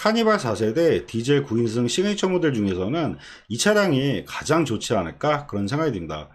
카니발 4세대 디젤 9인승 시그니처 모델 중에서는 이 차량이 가장 좋지 않을까 그런 생각이 듭니다.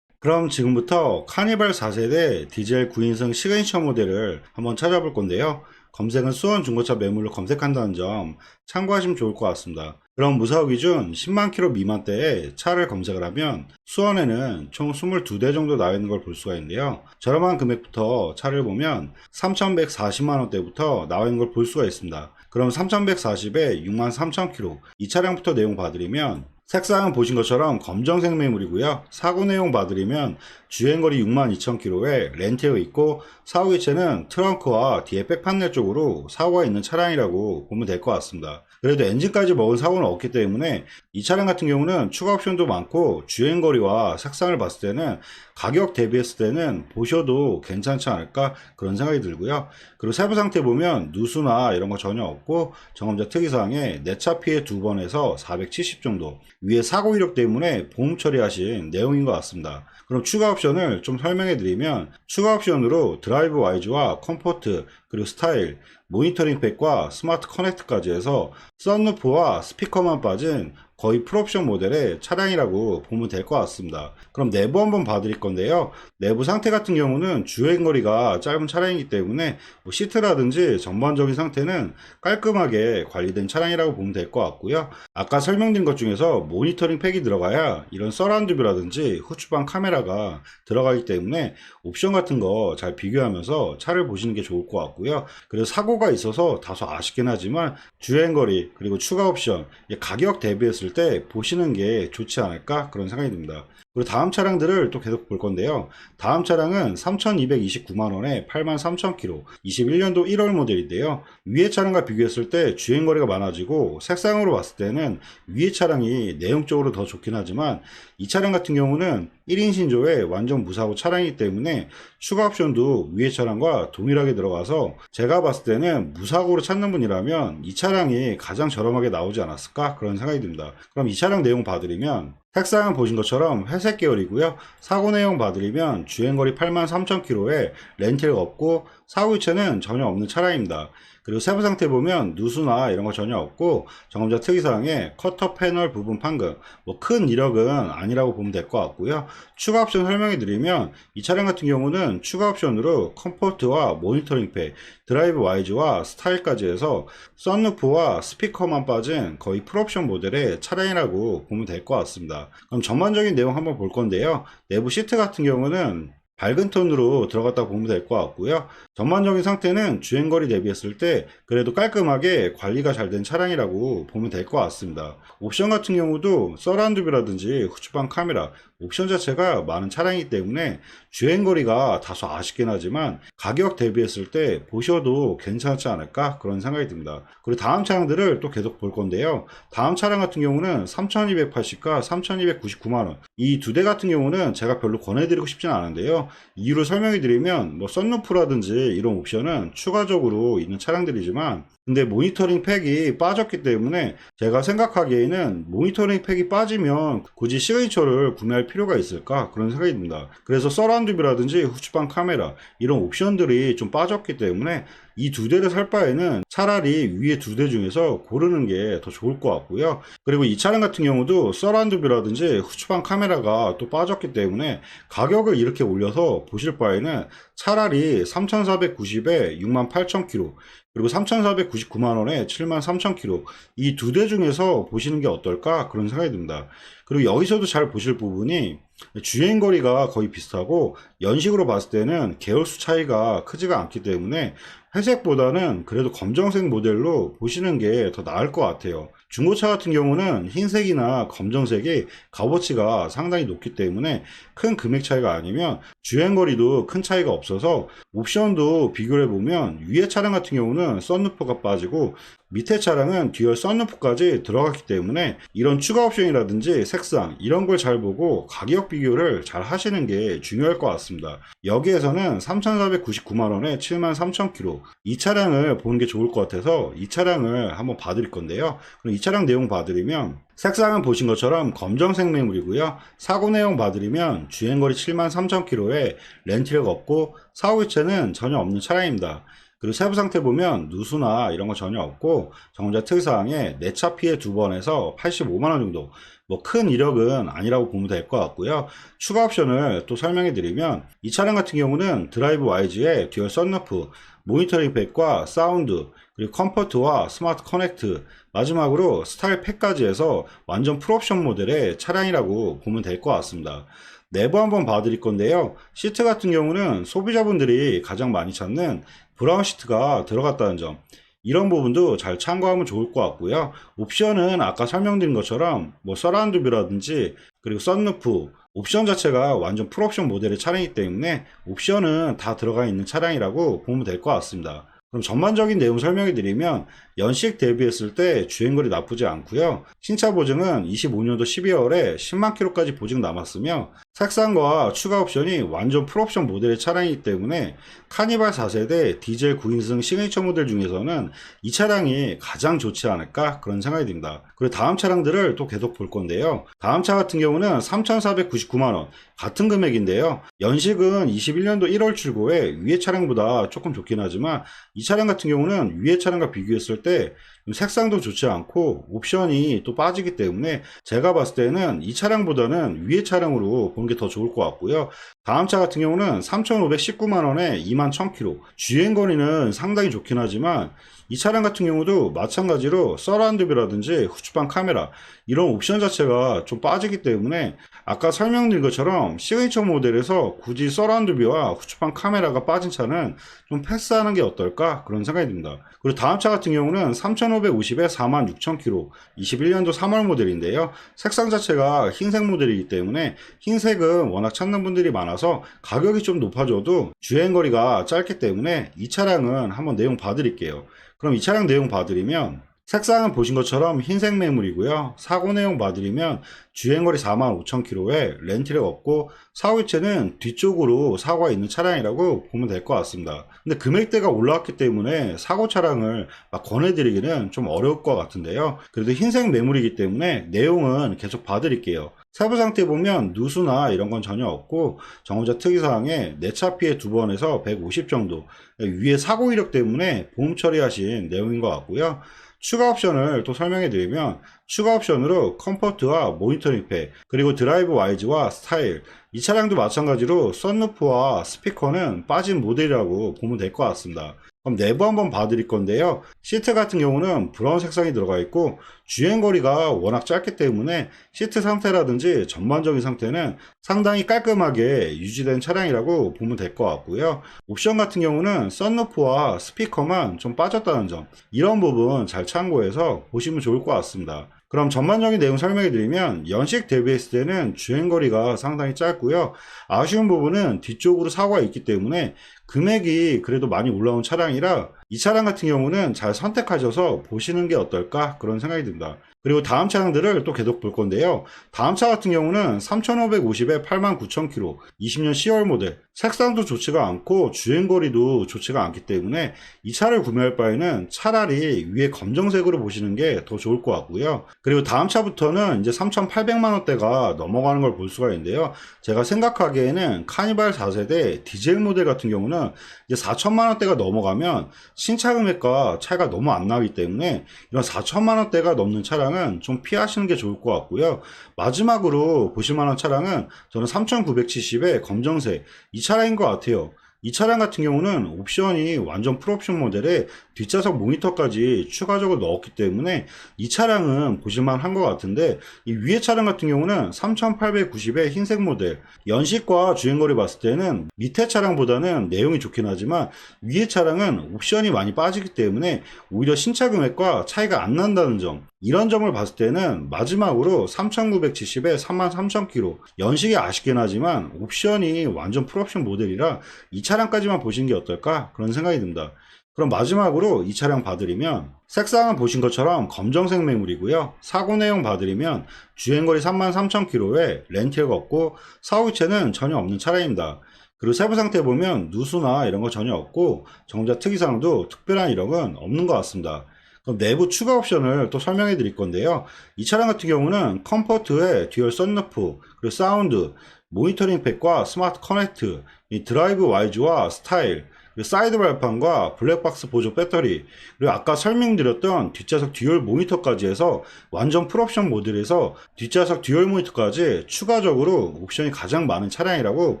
그럼 지금부터 카니발 4세대 디젤 9인승 시그니처 모델을 한번 찾아볼 건데요. 검색은 수원 중고차 매물로 검색한다는 점 참고하시면 좋을 것 같습니다. 그럼 무사고 기준 10만 킬로 미만대의 차를 검색을 하면 수원에는 총 22대 정도 나와 있는 걸 볼 수가 있는데요. 저렴한 금액부터 차를 보면 3,140만 원대부터 나와 있는 걸 볼 수가 있습니다. 그럼 3,140에 6만 3천 킬로 이 차량부터 내용 봐드리면 색상은 보신 것처럼 검정색 매물이고요. 사고 내용 봐드리면 주행거리 62,000km에 렌트되어 있고 사고 기체는 트렁크와 뒤에 백판넬 쪽으로 사고가 있는 차량이라고 보면 될 것 같습니다. 그래도 엔진까지 먹은 사고는 없기 때문에 이 차량 같은 경우는 추가 옵션도 많고 주행거리와 색상을 봤을 때는 가격 대비했을 때는 보셔도 괜찮지 않을까 그런 생각이 들고요. 그리고 세부 상태 보면 누수나 이런 거 전혀 없고 정험자 특이사항에 내차 피해 2번에서 470 정도, 위에 사고 이력 때문에 보험 처리하신 내용인 것 같습니다. 그럼 추가 옵션을 좀 설명해 드리면 추가 옵션으로 드라이브 와이즈와 컴포트 그리고 스타일, 모니터링 팩과 스마트 커넥트까지 해서 썬루프와 스피커만 빠진 거의 풀옵션 모델의 차량이라고 보면 될 것 같습니다. 그럼 내부 한번 봐드릴 건데요. 내부 상태 같은 경우는 주행거리가 짧은 차량이기 때문에 시트라든지 전반적인 상태는 깔끔하게 관리된 차량이라고 보면 될 것 같고요. 아까 설명드린 것 중에서 모니터링 팩이 들어가야 이런 서라운드 뷰라든지 후추방 카메라가 들어가기 때문에 옵션 같은 거 잘 비교하면서 차를 보시는 게 좋을 것 같고요. 그래서 사고가 있어서 다소 아쉽긴 하지만 주행거리 그리고 추가 옵션 가격 대비했을 때 보시는 게 좋지 않을까 그런 생각이 듭니다. 그리고 다음 차량들을 또 계속 볼 건데요. 다음 차량은 3,229만원에 83,000km 21년도 1월 모델인데요. 위에 차량과 비교했을 때 주행거리가 많아지고 색상으로 봤을 때는 위에 차량이 내용적으로 더 좋긴 하지만 이 차량 같은 경우는 1인 신조에 완전 무사고 차량이기 때문에 추가 옵션도 위에 차량과 동일하게 들어가서 제가 봤을 때는 무사고로 찾는 분이라면 이 차량이 가장 저렴하게 나오지 않았을까 그런 생각이 듭니다. 그럼 이 차량 내용 봐드리면 색상은 보신 것처럼 회색 계열이고요. 사고 내용 봐드리면 주행거리 83,000km에 렌트가 없고 사고 유체는 전혀 없는 차량입니다. 그리고 세부 상태 보면 누수나 이런 거 전혀 없고 정험자 특이사항에 커터 패널 부분 판금 큰 이력은 아니라고 보면 될 것 같고요. 추가 옵션 설명해 드리면 이 차량 같은 경우는 추가 옵션으로 컴포트와 모니터링 팩, 드라이브 와이즈와 스타일까지 해서 썬루프와 스피커만 빠진 거의 풀옵션 모델의 차량이라고 보면 될 것 같습니다. 그럼 전반적인 내용 한번 볼 건데요. 내부 시트 같은 경우는 밝은 톤으로 들어갔다 보면 될 것 같고요. 전반적인 상태는 주행거리 대비했을 때 그래도 깔끔하게 관리가 잘 된 차량이라고 보면 될 것 같습니다. 옵션 같은 경우도 서라운드 뷰라든지 후추방 카메라 옵션 자체가 많은 차량이기 때문에 주행거리가 다소 아쉽긴 하지만 가격 대비했을 때 보셔도 괜찮지 않을까 그런 생각이 듭니다. 그리고 다음 차량들을 또 계속 볼 건데요. 다음 차량 같은 경우는 3,280과 3,299만원 이 두 대 같은 경우는 제가 별로 권해드리고 싶지는 않은데요. 이유를 설명해 드리면 썬루프라든지 이런 옵션은 추가적으로 있는 차량들이지만 근데 모니터링 팩이 빠졌기 때문에 제가 생각하기에는 모니터링 팩이 빠지면 굳이 시그니처를 구매할 필요가 있을까 그런 생각이 듭니다. 그래서 서라운드 뷰라든지 후추방 카메라 이런 옵션들이 좀 빠졌기 때문에 이 두 대를 살 바에는 차라리 위에 두 대 중에서 고르는 게 더 좋을 것 같고요. 그리고 이 차량 같은 경우도 서라운드 뷰라든지 후추방 카메라가 또 빠졌기 때문에 가격을 이렇게 올려서 보실 바에는 차라리 3,490에 68,000km 그리고 3,499만원에 73,000km 이 두 대 중에서 보시는 게 어떨까 그런 생각이 듭니다. 그리고 여기서도 잘 보실 부분이 주행거리가 거의 비슷하고 연식으로 봤을 때는 계열수 차이가 크지가 않기 때문에 회색보다는 그래도 검정색 모델로 보시는 게 더 나을 것 같아요. 중고차 같은 경우는 흰색이나 검정색이 값어치가 상당히 높기 때문에 큰 금액 차이가 아니면 주행거리도 큰 차이가 없어서 옵션도 비교를 해보면 위에 차량 같은 경우는 썬루프가 빠지고 밑에 차량은 듀얼 썬루프까지 들어갔기 때문에 이런 추가 옵션이라든지 색상 이런 걸 잘 보고 가격 비교를 잘 하시는 게 중요할 것 같습니다. 여기에서는 3,499만원에 73,000km 이 차량을 보는 게 좋을 것 같아서 이 차량을 한번 봐드릴 건데요. 그럼 이 차량 내용 봐드리면 색상은 보신 것처럼 검정색 매물이고요. 사고 내용 봐드리면 주행거리 73,000km에 렌트가 없고 사고 유체는 전혀 없는 차량입니다. 그리고 세부 상태 보면 누수나 이런 거 전혀 없고 정자 특이사항에 내차 피해 2번에서 85만원 정도, 뭐 큰 이력은 아니라고 보면 될 것 같고요. 추가 옵션을 또 설명해 드리면 이 차량 같은 경우는 드라이브 와이즈에 듀얼 썬루프, 모니터링 팩과 사운드, 그리고 컴포트와 스마트 커넥트, 마지막으로 스타일 팩까지 해서 완전 풀옵션 모델의 차량이라고 보면 될 것 같습니다. 내부 한번 봐드릴 건데요. 시트 같은 경우는 소비자분들이 가장 많이 찾는 브라운 시트가 들어갔다는 점, 이런 부분도 잘 참고하면 좋을 것 같고요. 옵션은 아까 설명드린 것처럼 뭐 서라운드 뷰라든지 그리고 썬루프, 옵션 자체가 완전 풀옵션 모델의 차량이기 때문에 옵션은 다 들어가 있는 차량이라고 보면 될 것 같습니다. 그럼 전반적인 내용 설명해 드리면 연식 대비했을 때 주행거리 나쁘지 않고요. 신차 보증은 25년도 12월에 10만 킬로까지 보증 남았으며 색상과 추가 옵션이 완전 풀옵션 모델의 차량이기 때문에 카니발 4세대 디젤 9인승 시그니처 모델 중에서는 이 차량이 가장 좋지 않을까 그런 생각이 듭니다. 그리고 다음 차량들을 또 계속 볼 건데요. 다음 차 같은 경우는 3,499만원, 같은 금액인데요. 연식은 21년도 1월 출고에 위에 차량보다 조금 좋긴 하지만 이 차량 같은 경우는 위에 차량과 비교했을 때 색상도 좋지 않고 옵션이 또 빠지기 때문에 제가 봤을 때는 이 차량보다는 위에 차량으로 보는 게 더 좋을 것 같고요. 다음 차 같은 경우는 3,519만원에 21,000km, 주행거리는 상당히 좋긴 하지만 이 차량 같은 경우도 마찬가지로 서라운드뷰라든지 후추방 카메라 이런 옵션 자체가 좀 빠지기 때문에 아까 설명드린 것처럼 시그니처 모델에서 굳이 서라운드뷰와 후추방 카메라가 빠진 차는 좀 패스하는 게 어떨까 그런 생각이 듭니다. 그리고 다음 차 같은 경우는 3,550에 46,000km, 21년도 3월 모델인데요. 색상 자체가 흰색 모델이기 때문에 흰색은 워낙 찾는 분들이 많아서 가격이 좀 높아져도 주행거리가 짧기 때문에 이 차량은 한번 내용 봐드릴게요. 그럼 이 차량 내용 봐드리면 색상은 보신 것처럼 흰색 매물이고요. 사고 내용 봐드리면 주행거리 45,000km에 렌트력 없고 사고유체는 뒤쪽으로 사고가 있는 차량이라고 보면 될 것 같습니다. 근데 금액대가 올라왔기 때문에 사고 차량을 막 권해드리기는 좀 어려울 것 같은데요. 그래도 흰색 매물이기 때문에 내용은 계속 봐드릴게요. 세부 상태 보면 누수나 이런 건 전혀 없고 정원자 특이사항에 내차 피해 2번에서 150 정도, 위에 사고 이력 때문에 보험 처리하신 내용인 것 같고요. 추가 옵션을 또 설명해 드리면 추가 옵션으로 컴포트와 모니터링 팩, 그리고 드라이브 와이즈와 스타일, 이 차량도 마찬가지로 썬루프와 스피커는 빠진 모델이라고 보면 될 것 같습니다. 그럼 내부 한번 봐드릴 건데요. 시트 같은 경우는 브라운 색상이 들어가 있고 주행거리가 워낙 짧기 때문에 시트 상태라든지 전반적인 상태는 상당히 깔끔하게 유지된 차량이라고 보면 될 것 같고요. 옵션 같은 경우는 썬루프와 스피커만 좀 빠졌다는 점, 이런 부분 잘 참고해서 보시면 좋을 것 같습니다. 그럼 전반적인 내용 설명해 드리면 연식 대비했을 때는 주행거리가 상당히 짧고요. 아쉬운 부분은 뒤쪽으로 사고가 있기 때문에 금액이 그래도 많이 올라온 차량이라 이 차량 같은 경우는 잘 선택하셔서 보시는 게 어떨까 그런 생각이 듭니다. 그리고 다음 차량들을 또 계속 볼 건데요. 다음 차 같은 경우는 3,550에 89,000km, 20년 10월 모델, 색상도 좋지가 않고 주행거리도 좋지가 않기 때문에 이 차를 구매할 바에는 차라리 위에 검정색으로 보시는 게 더 좋을 것 같고요. 그리고 다음 차부터는 이제 3,800만원대가 넘어가는 걸 볼 수가 있는데요. 제가 생각하기에는 카니발 4세대 디젤 모델 같은 경우는 이제 4,000만원대가 넘어가면 신차 금액과 차이가 너무 안 나기 때문에 이런 4,000만원대가 넘는 차량은 좀 피하시는 게 좋을 것 같고요. 마지막으로 보실 만한 차량은 저는 3,970의 검정색, 이 차량인 것 같아요. 이 차량 같은 경우는 옵션이 완전 풀옵션 모델에 뒷좌석 모니터까지 추가적으로 넣었기 때문에 이 차량은 보실만 한 것 같은데, 이 위에 차량 같은 경우는 3,890의 흰색 모델, 연식과 주행거리 봤을 때는 밑에 차량보다는 내용이 좋긴 하지만 위에 차량은 옵션이 많이 빠지기 때문에 오히려 신차 금액과 차이가 안 난다는 점, 이런 점을 봤을 때는 마지막으로 3,970에 33,000km, 연식이 아쉽긴 하지만 옵션이 완전 풀옵션 모델이라 이 차량까지만 보시는 게 어떨까 그런 생각이 듭니다. 그럼 마지막으로 이 차량 봐드리면 색상은 보신 것처럼 검정색 매물이고요. 사고 내용 봐드리면 주행거리 33,000km에 렌트가 없고 사후유체는 전혀 없는 차량입니다. 그리고 세부 상태 보면 누수나 이런 거 전혀 없고 정자 특이사항도 특별한 이력은 없는 것 같습니다. 그럼 내부 추가 옵션을 또 설명해 드릴 건데요. 이 차량 같은 경우는 컴포트에 듀얼 썬루프, 그리고 사운드, 모니터링 팩과 스마트 커넥트, 이 드라이브 와이즈와 스타일, 그리고 사이드 발판과 블랙박스 보조 배터리, 그리고 아까 설명드렸던 뒷좌석 듀얼 모니터까지 해서 완전 풀옵션 모델에서 뒷좌석 듀얼 모니터까지 추가적으로 옵션이 가장 많은 차량이라고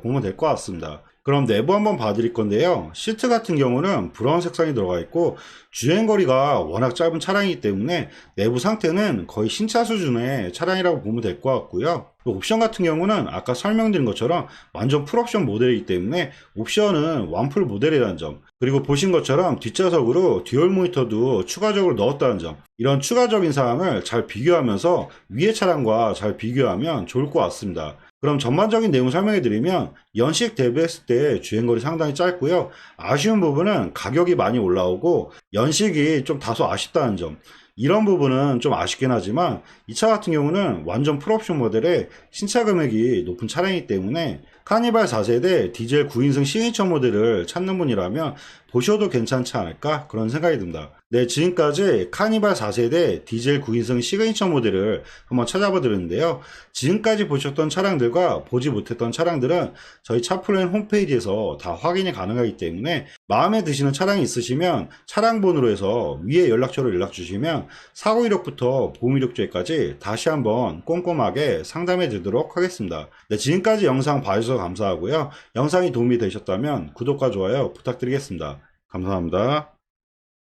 보면 될 것 같습니다. 그럼 내부 한번 봐드릴 건데요. 시트 같은 경우는 브라운 색상이 들어가 있고 주행거리가 워낙 짧은 차량이기 때문에 내부 상태는 거의 신차 수준의 차량이라고 보면 될 것 같고요. 옵션 같은 경우는 아까 설명드린 것처럼 완전 풀옵션 모델이기 때문에 옵션은 완풀 모델이라는 점, 그리고 보신 것처럼 뒷좌석으로 듀얼 모니터도 추가적으로 넣었다는 점, 이런 추가적인 사항을 잘 비교하면서 위의 차량과 잘 비교하면 좋을 것 같습니다. 그럼 전반적인 내용 설명해 드리면 연식 대비했을 때 주행거리 상당히 짧고요. 아쉬운 부분은 가격이 많이 올라오고 연식이 좀 다소 아쉽다는 점, 이런 부분은 좀 아쉽긴 하지만 이 차 같은 경우는 완전 풀옵션 모델의 신차 금액이 높은 차량이기 때문에 카니발 4세대 디젤 9인승 시그니처 모델을 찾는 분이라면 보셔도 괜찮지 않을까 그런 생각이 듭니다. 네, 지금까지 카니발 4세대 디젤 9인승 시그니처 모델을 한번 찾아봐 드렸는데요. 지금까지 보셨던 차량들과 보지 못했던 차량들은 저희 차플랜 홈페이지에서 다 확인이 가능하기 때문에 마음에 드시는 차량이 있으시면 차량 번호로 해서 위에 연락처로 연락 주시면 사고 이력부터 보험 이력조회까지 다시 한번 꼼꼼하게 상담해 드리도록 하겠습니다. 네, 지금까지 영상 봐주셔서 감사하고요. 영상이 도움이 되셨다면 구독과 좋아요 부탁드리겠습니다. 감사합니다.